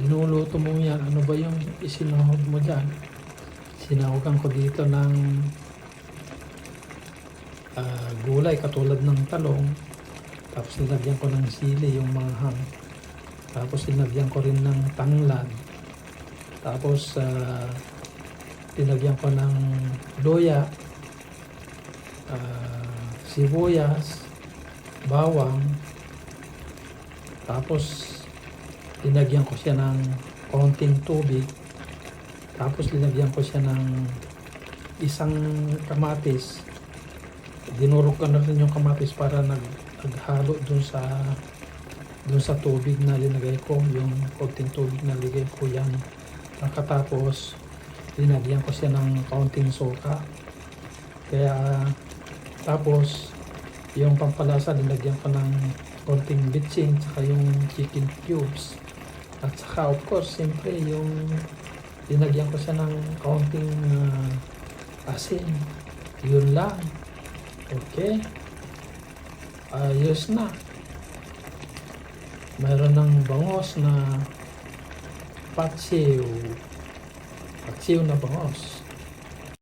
Linuluto mo yan. Ano ba yung isinahog mo dyan? Sinahogan ko dito ng gulay katulad ng talong. Tapos nilagyan ko ng sili yung manghang. Tapos nilagyan ko rin ng tanglad. Tapos nilagyan ko ng luya, sibuyas, bawang. Tapos linagyan ko siya ng konting tubig. Tapos linagyan ko siya ng isang kamatis. Dinurog ko na rin yung kamatis para naghalo dun sa tubig na linagay ko. Yung konting tubig na ligay ko yan. Pagkatapos linagyan ko siya ng konting suka. Kaya tapos yung pampalasa linagyan ko ng konting bitsin saka yung chicken cubes. At saka of course, siyempre yung linagyan ko siya ng kaunting asin. Yun lang. Okay. Ayos na. Mayroon ng bangos na patsiw. Patsiw na bangos.